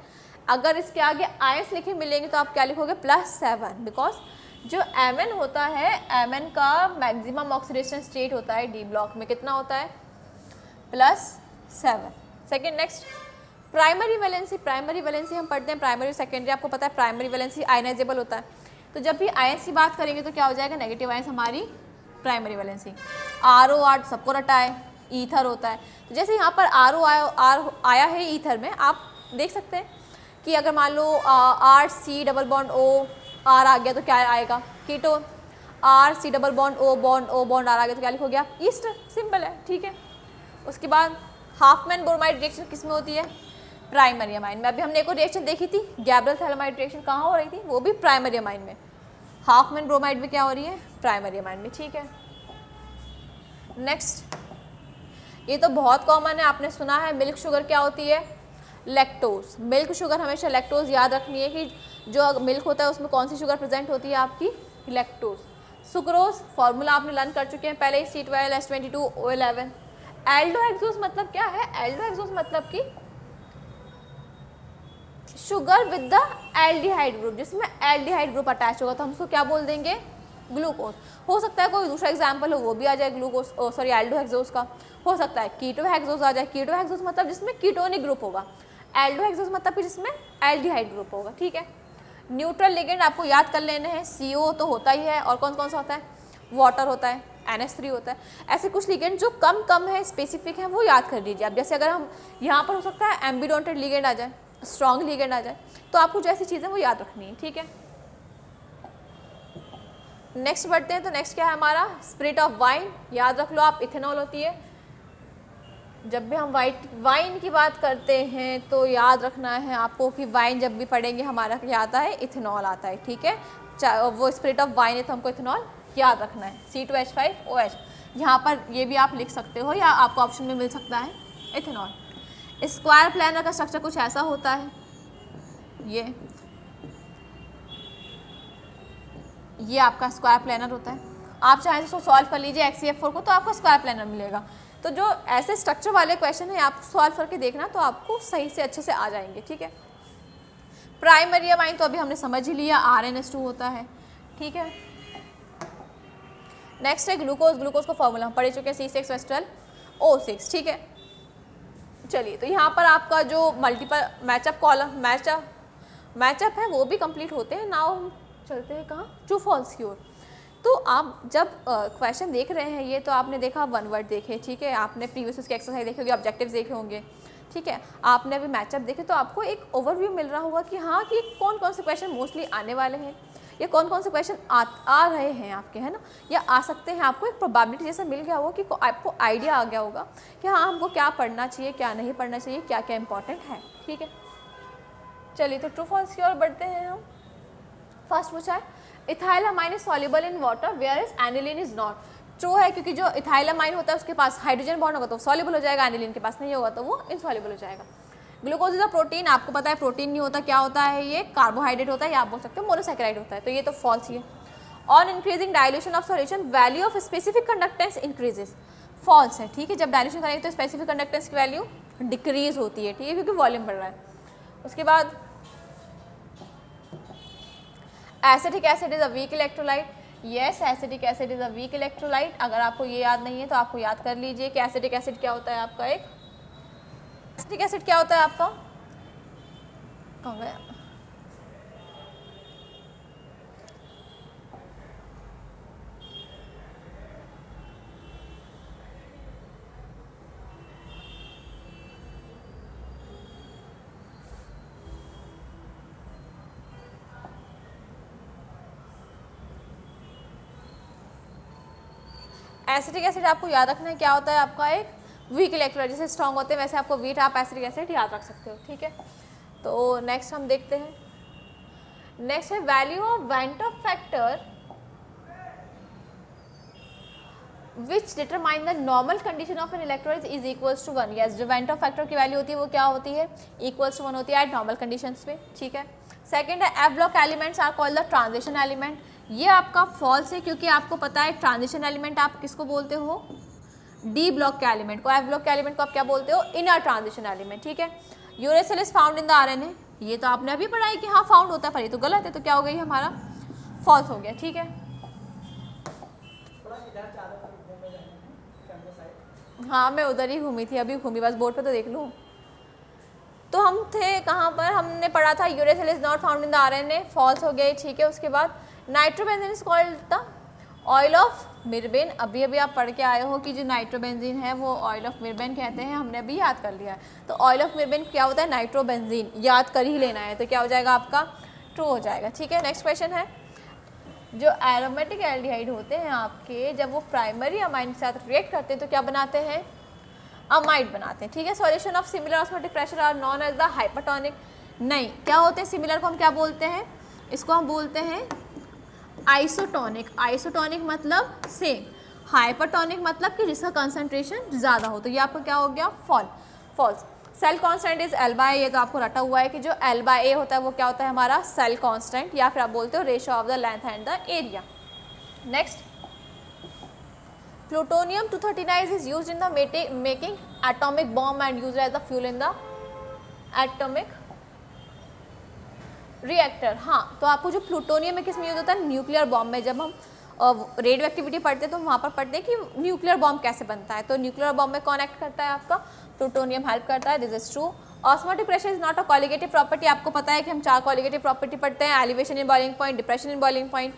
अगर इसके आगे आयंस लिखे मिलेंगे तो आप क्या लिखोगे? +7, बिकॉज जो Mn होता है, Mn का मैक्सिमम ऑक्सीडेशन स्टेट होता है डी ब्लॉक में, कितना होता है? +7। Second, next primary valency. Primary valency हम पढ़ते हैं प्राइमरी सेकेंडरी, आपको पता है प्राइमरी वैलेंसी आयनाइजेबल होता है। तो जब भी आयंस की बात करेंगे तो क्या हो जाएगा? नेगेटिव आयंस हमारी प्राइमरी वैलेंसी। RO सबको रटा है, ईथर होता है। तो जैसे यहाँ पर RO आया है ईथर में, आप देख सकते हैं कि अगर मान लो RC double bond O R आ गया तो क्या आएगा? Ketone. RC double bond O bond R आ गया तो क्या लिखो गया? ईस्टर। सिंपल है। ठीक है। उसके बाद हाफमैन ब्रोमाइड रिएक्शन किस में होती है? प्राइमरी अमाइन में। अभी हमने एक और रिएक्शन देखी थी, गैब्रियल थैलामाइड रिएक्शन, कहाँ हो रही थी? वो भी प्राइमरी अमाइन में। हाफमैन ब्रोमाइड में क्या हो रही है? प्राइमरी अमाइन में। ठीक है। नेक्स्ट, ये तो बहुत कॉमन है, आपने सुना है, मिल्क शुगर क्या होती है? लैक्टोज। मिल्क शुगर हमेशा लैक्टोज याद रखनी है कि जो मिल्क होता है उसमें कौन सी शुगर प्रेजेंट होती है? आपकी लैक्टोज। सुक्रोज फॉर्मूला आपने लर्न कर चुके हैं पहले ही, C12H22O11। एल्डोहेक्सोज मतलब क्या है? एल्डोहेक्सोज मतलब कि sugar with the aldehyde group, जिसमें एल्डिहाइड ग्रुप अटैच होगा, तो हम उसको क्या बोल देंगे? ग्लूकोज। हो सकता है कोई दूसरा एग्जाम्पल हो वो भी आ जाए ग्लूकोज, सॉरी एल्डोहेक्सोज का। हो सकता है कीटोहेक्सोज आ जाए। कीटोहेक्सोज मतलब जिसमें कीटोनिक ग्रुप होगा। एल्डोहेक्सोज मतलब कि जिसमें एल्डिहाइड ग्रुप होगा। ठीक है। न्यूट्रल लिगेंड आपको याद कर लेने हैं। CO तो होता ही है, और कौन कौन सा होता है? वाटर होता है, NH3 होता है। ऐसे कुछ लिगेंड जो कम है, स्पेसिफिक है, वो याद कर लीजिए आप। जैसे अगर हम यहाँ पर हो सकता है एम्बीडोंटेड लिगेंड आ जाए, स्ट्रॉन्ग लिगेंड आ जाए, तो आपको जैसी चीज़ें वो याद रखनी है। ठीक है। नेक्स्ट बढ़ते हैं। तो नेक्स्ट क्या है हमारा? Spirit of wine. याद रख लो आप, इथेनॉल होती है। जब भी हम वाइन की बात करते हैं तो याद रखना है आपको कि वाइन जब भी पढ़ेंगे हमारा क्या आता है? इथेनॉल आता है। ठीक है। वो स्पिरिट ऑफ वाइन है तो हमको इथेनॉल याद रखना है। C2H5OH। यहाँ पर ये भी आप लिख सकते हो या आपको ऑप्शन में मिल सकता है इथेनॉल। स्क्वायर प्लानर का स्ट्रक्चर कुछ ऐसा होता है, ये आपका स्क्वायर प्लानर होता है। आप चाहें तो सॉल्व कर लीजिए HCF4 को, तो आपको स्क्वायर प्लानर मिलेगा। तो जो ऐसे स्ट्रक्चर वाले क्वेश्चन है आप सॉल्व करके देखना, तो आपको सही से अच्छे से आ जाएंगे, ठीक है। प्राइमरी अमाइन तो अभी हमने समझ ही लिया, RNS2 होता है, ठीक है। नेक्स्ट है ग्लूकोज। ग्लूकोज का फॉर्मूला हम पढ़ चुके हैं, C6H12O6, ठीक है। चलिए, तो यहाँ पर आपका जो मल्टीपल मैचअप कॉलम मैचअप है वो भी कंप्लीट होते हैं। नाउ हम चलते हैं कहाँ, ट्रू फॉल्स की ओर। तो आप जब क्वेश्चन देख रहे हैं ये, तो आपने देखा वन वर्ड देखे, ठीक है, आपने प्रीवियस उसके एक्सरसाइज देखे होंगे, ऑब्जेक्टिव्स देखे होंगे, ठीक है, आपने अभी मैचअप देखे, तो आपको एक ओवरव्यू मिल रहा होगा कि हाँ कि कौन कौन से क्वेश्चन मोस्टली आने वाले हैं, या कौन कौन से क्वेश्चन आ रहे हैं आपके, है ना, या आ सकते हैं। आपको एक प्रोबेबिलिटी जैसा मिल गया होगा कि आपको आइडिया आ गया होगा कि हाँ हमको क्या पढ़ना चाहिए, क्या नहीं पढ़ना चाहिए, क्या क्या इंपॉर्टेंट है, ठीक है। चलिए, तो ट्रू फॉल्स की ओर बढ़ते हैं हम। फर्स्ट पूछा है ethylamine is soluble in water where is aniline is not. True है, क्योंकि जो इथाइलामाइन होता है उसके पास हाइड्रोजन बॉन्ड होगा तो सॉल्युबल हो जाएगा, एनिलीन के पास नहीं होगा तो वो इनसॉल्युबल हो जाएगा। ग्लूकोज इज अ प्रोटीन, आपको पता है प्रोटीन नहीं होता, क्या होता है ये, कार्बोहाइड्रेट होता है, या आप बोल सकते हो मोनोसैकेराइड होता है, तो ये तो फॉल्स ही है। On increasing dilution of solution value of specific conductance increases, false है, ठीक है। जब डाइल्यूशन करेंगे तो स्पेसिफिक कंडक्टेंस की वैल्यू डिक्रीज होती है, ठीक है, क्योंकि वॉल्यूम बढ़ रहा है। उसके बाद acetic acid is a weak electrolyte. Yes, acetic acid is a weak electrolyte. अगर आपको ये याद नहीं है तो आपको याद कर लीजिए कि एसिटिक एसिड क्या होता है आपका, एक एसिटिक एसिड क्या होता है आपका, कहाँ गया, एसिटिक एसिड आपको याद रखना है क्या होता है आपका, एक वीक इलेक्ट्रोलाइट। जैसे स्ट्रॉन्ग होते हैं वैसे आपको वीट, आप एसिटिक एसिड याद रख सकते हो, ठीक है। तो नेक्स्ट हम देखते हैं, नेक्स्ट है value of van't Hoff factor which determine the normal condition of an electrolyte is equals to 1। Yes, जो वेंटॉफ फैक्टर की वैल्यू होती है वो क्या होती है, इक्वल्स टू 1 होती है एट नॉर्मल कंडीशंस पे, ठीक है। सेकंड है F block elements are called the transition element. ये आपका फॉल्स है, क्योंकि आपको पता है ट्रांजिशन एलिमेंट आप किसको बोलते हो, डी ब्लॉक के एलिमेंट को। एफ ब्लॉक के एलिमेंट को आप क्या बोलते हो, इनर ट्रांजिशन एलिमेंट, ठीक है। Uracil is found in the RNA, ये तो आपने अभी पढ़ा है कि हाँ फाउंड होता है, पर ये तो गलत है, तो क्या हो गई हमारा फॉल्स हो गया, ठीक है। हाँ, मैं उधर ही घूमी थी, अभी घूमी, बस बोर्ड पे तो देख लूँ। तो हम थे कहाँ पर, हमने पढ़ा था uracil is not found in the RNA, false हो गया, ठीक है। उसके बाद nitrobenzene is called the oil of mirbane. अभी अभी आप पढ़ के आए हो कि जो नाइट्रोबेंजीन है वो ऑयल ऑफ मिरबेन कहते हैं, हमने अभी याद कर लिया है। तो ऑयल ऑफ मिरबेन क्या होता है, नाइट्रोबेंजीन, याद कर ही लेना है, तो क्या हो जाएगा आपका ट्रू हो जाएगा, ठीक है। नेक्स्ट क्वेश्चन है, जो एरोमेटिक एल्डिहाइड होते हैं आपके, जब वो प्राइमरी अमाइन के साथ रिएक्ट करते हैं तो क्या बनाते हैं, अमाइड बनाते हैं, ठीक है। Solution of similar osmotic pressure are known as the hypertonic. नहीं, क्या होते हैं सिमिलर को हम क्या बोलते हैं, इसको हम बोलते हैं आइसोटोनिक। आइसोटोनिक मतलब सेम, हाइपरटोनिक मतलब कि जिसका कंसंट्रेशन ज़्यादा हो, तो ये आपका क्या हो गया false. Cell constant is L/A, ये तो आपको रटा हुआ है कि जो L/A होता है वो क्या होता है हमारा सेल कांस्टेंट, या फिर आप बोलते हो ratio of the length and the area. Next, plutonium 239 is used in the making atomic bomb and used as the fuel in the atomic reactor. हाँ, तो आपको जो प्लूटोनियम है किस में यूज होता है, न्यूक्लियर बॉम्ब में। जब हम रेडियो एक्टिविटी पढ़ते हैं तो वहाँ पर पढ़ते हैं कि न्यूक्लियर बॉम्ब कैसे बनता है, तो न्यूक्लियर बॉम्ब में कौन एक्ट करता है आपका, प्लूटोनियम हेल्प करता है, this is true. Osmotic pressure is not a colligative property. आपको पता है कि हम 4 कॉलिगेटिव प्रॉपर्टी पढ़ते हैं, elevation in boiling point, depression in boiling point,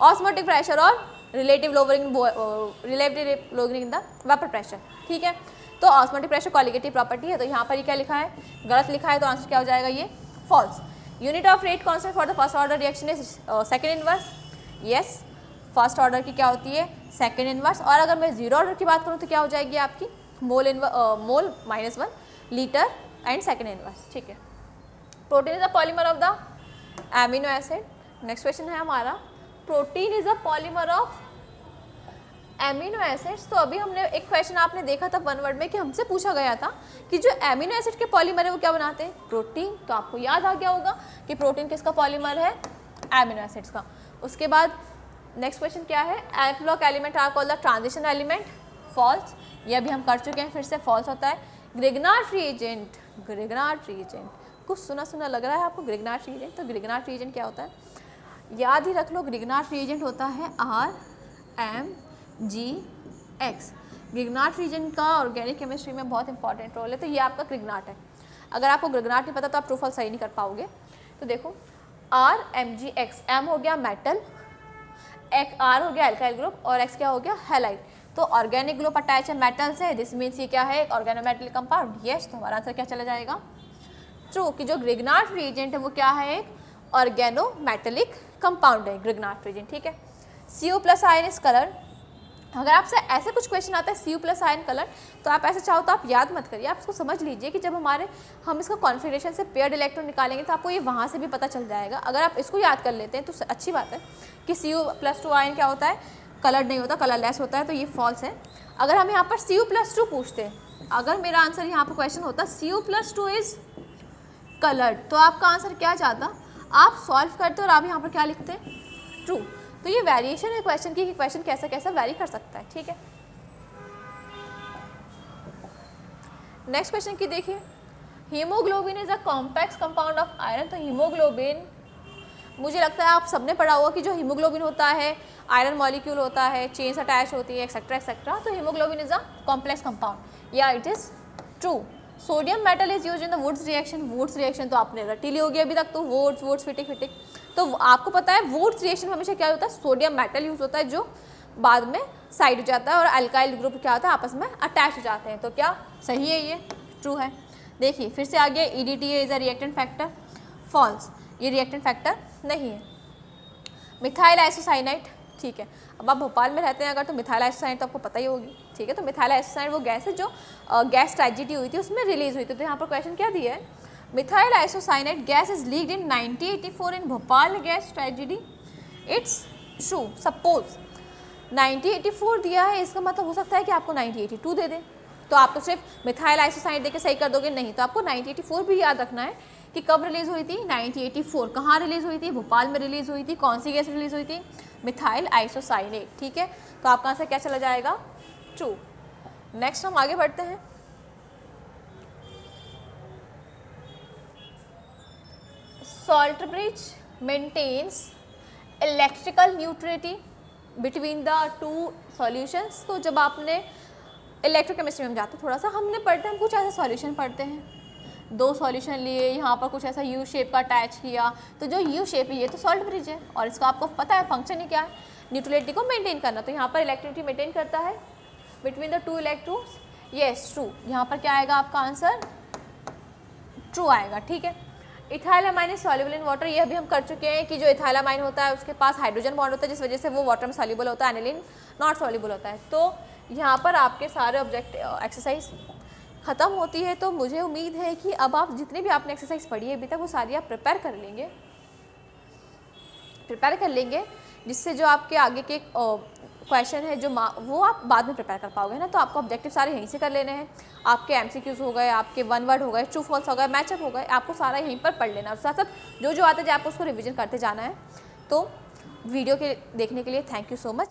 osmotic pressure और relative lowering in the vapour pressure, ठीक है। तो ऑस्मोटिक प्रेशर कॉलिगेटिव प्रॉपर्टी है, तो यहाँ पर क्या लिखा है, गलत लिखा है, तो आंसर क्या हो जाएगा ये false. Unit of rate constant for the first order reaction is second inverse. Yes, first order की क्या होती है, सेकंड इनवर्स। और अगर मैं जीरो ऑर्डर की बात करूँ तो क्या हो जाएगी आपकी मोल -1 लीटर एंड सेकंड इनवर्स, ठीक है। Protein is a polymer of the amino acid. Next question है हमारा, protein is a polymer of amino acids. तो अभी हमने एक क्वेश्चन आपने देखा था वन वर्ड में कि हमसे पूछा गया था कि जो एमिनो एसिड के पॉलीमर है वो क्या बनाते हैं, प्रोटीन। तो आपको याद आ गया होगा कि प्रोटीन किसका पॉलीमर है, एमिनो एसिड्स का। उसके बाद नेक्स्ट क्वेश्चन क्या है, F block element are called the transition element, false. ये अभी हम कर चुके हैं, फिर से फॉल्स होता है। ग्रिग्नार्ड रीएजेंट, ग्रिग्नार्ड रीएजेंट कुछ सुना सुना लग रहा है आपको, ग्रिग्नार्ड रीएजेंट। तो ग्रिग्नार्ड रीएजेंट क्या होता है, याद ही रख लो, ग्रिग्नार्ड रीएजेंट होता है RMGX। ग्रिग्नार्ड रीएजेंट का ऑर्गेनिक केमिस्ट्री में बहुत इंपॉर्टेंट रोल है। तो ये आपका ग्रिग्नार्ड है। अगर आपको ग्रिग्नार्ड नहीं पता तो आप ट्रू फॉल्स सही नहीं कर पाओगे। तो देखो RMGX, M हो गया मेटल, R हो गया एल्काइल ग्रुप और X क्या हो गया हैलाइड। तो ऑर्गेनिक ग्रुप अटैच है मेटल से, दिस मीन्स ये क्या है, एक ऑर्गेनोमेटलिक कंपाउंड। यस, तो हमारा आंसर क्या चला जाएगा, ट्रू, कि जो ग्रिग्नार्ड रीएजेंट है वो क्या है, एक ऑर्गेनोमेटलिक कंपाउंड है ग्रिग्नार्ड रीएजेंट। ठीक है। Cu plus ion is colour. अगर आपसे ऐसे कुछ क्वेश्चन आता है Cu प्लस आयन कलर, तो आप ऐसे चाहो तो आप याद मत करिए, आप इसको समझ लीजिए कि जब हम इसका कॉन्फिगरेशन से पेयर्ड इलेक्ट्रॉन निकालेंगे तो आपको ये वहाँ से भी पता चल जाएगा। अगर आप इसको याद कर लेते हैं तो अच्छी बात है कि Cu प्लस 2 आयन क्या होता है, कलर नहीं होता, कलरलेस होता है। तो ये फॉल्स है। अगर हम यहाँ पर Cu प्लस 2 पूछते हैं, अगर मेरा आंसर यहाँ पर क्वेश्चन होता Cu प्लस 2 इज कलर्ड, तो आपका आंसर क्या जाता, आप सॉल्व करते और आप यहाँ पर क्या लिखते हैं, ट्रू। तो ये वेरिएशन है क्वेश्चन की कि क्वेश्चन कैसा कैसा वेरी कर सकता है। ठीक है। नेक्स्ट क्वेश्चन की देखिए, haemoglobin is a complex compound of iron. तो हीमोग्लोबिन, मुझे लगता है आप सबने पढ़ा होगा कि जो हीमोग्लोबिन होता है आयरन मॉलिक्यूल होता है, चेन्स अटैच होती है, एक्सेट्रा एक्सेट्रा। तो haemoglobin is a complex compound, या it is true. Sodium metal is use in the Wurtz reaction. Wurtz reaction तो आपने रटी ली होगी अभी तक, तो वुड्स फिटिक। तो आपको पता है वुड्स रिएक्शन में हमेशा क्या होता है, सोडियम मेटल यूज होता है जो बाद में साइड हो जाता है और अल्काइल ग्रुप क्या होता है, आपस में अटैच हो जाते हैं। तो क्या सही है, ये ट्रू है। देखिए फिर से आगे, EDTA is a reactant factor, false, ये रिएक्टेंट फैक्टर नहीं है। मिथाइल आइसोसाइनाइड, ठीक है। अब आप भोपाल में रहते हैं अगर, तो मिथाइल आइसोसाइनाइड तो आपको पता ही होगी। ठीक है। तो मिथाइल आइसोसाइनाइड वो गैस है जो गैस ट्रेजेडी हुई थी उसमें रिलीज हुई थी। तो यहाँ पर क्वेश्चन क्या दिया है, methyl isocyanide gas is leaked in 1984 in Bhopal gas tragedy, it's true. Suppose 1984 दिया है, इसका मतलब हो सकता है कि आपको 1982 दे दें। तो आप तो सिर्फ मिथाइल आइसोसाइनाइड देके सही कर दोगे, नहीं। तो आपको 1984 भी याद रखना है कि कब रिलीज हुई थी, 1984। कहाँ रिलीज हुई थी, भोपाल में रिलीज हुई थी। कौन सी गैस रिलीज हुई थी, मिथाइल आइसोसाइनेट। ठीक है। तो आपका आंसर क्या चला जाएगा, ट्रू। नेक्स्ट हम आगे बढ़ते हैं। Salt bridge maintains electrical neutrality between the two solutions. तो जब आपने इलेक्ट्रोकेमिस्ट्री में जाते थोड़ा सा हमने पढ़ते हैं, हम कुछ ऐसे सॉल्यूशन पढ़ते हैं, दो सॉल्यूशन लिए, यहाँ पर कुछ ऐसा यू शेप का अटैच किया, तो जो यू शेप है ये तो सॉल्ट ब्रिज है और इसका आपको पता है फंक्शन ही क्या है, न्यूट्रलिटी को मेंटेन करना। तो यहाँ पर इलेक्ट्रिसिटी मेंटेन करता है between the two electrons. Yes, true. यहाँ पर क्या आएगा आपका आंसर, ट्रू आएगा। ठीक है। Ethylamine is soluble in water, ये अभी हम कर चुके हैं कि जो इथाइलामाइन होता है उसके पास हाइड्रोजन बॉन्ड होता है जिस वजह से वो वाटर में सॉल्युबल होता है, एनिलीन नॉट सॉल्युबल होता है। तो यहाँ पर आपके सारे ऑब्जेक्टिव एक्सरसाइज ख़त्म होती है। तो मुझे उम्मीद है कि अब आप जितनी भी आपने एक्सरसाइज पढ़ी है अभी तक वो सारी आप प्रिपेयर कर लेंगे, जिससे जो आपके आगे के क्वेश्चन है जो वो आप बाद में प्रिपेयर कर पाओगे ना। तो आपको ऑब्जेक्टिव सारे यहीं से कर लेने हैं। आपके MCQs हो गए, आपके 1 वर्ड हो गए, ट्रू फॉल्स हो गए, मैचअप हो गए, आपको सारा यहीं पर पढ़ लेना और साथ साथ जो जो आता है आपको उसको रिविजन करते जाना है। तो वीडियो के देखने के लिए थैंक यू सो मच।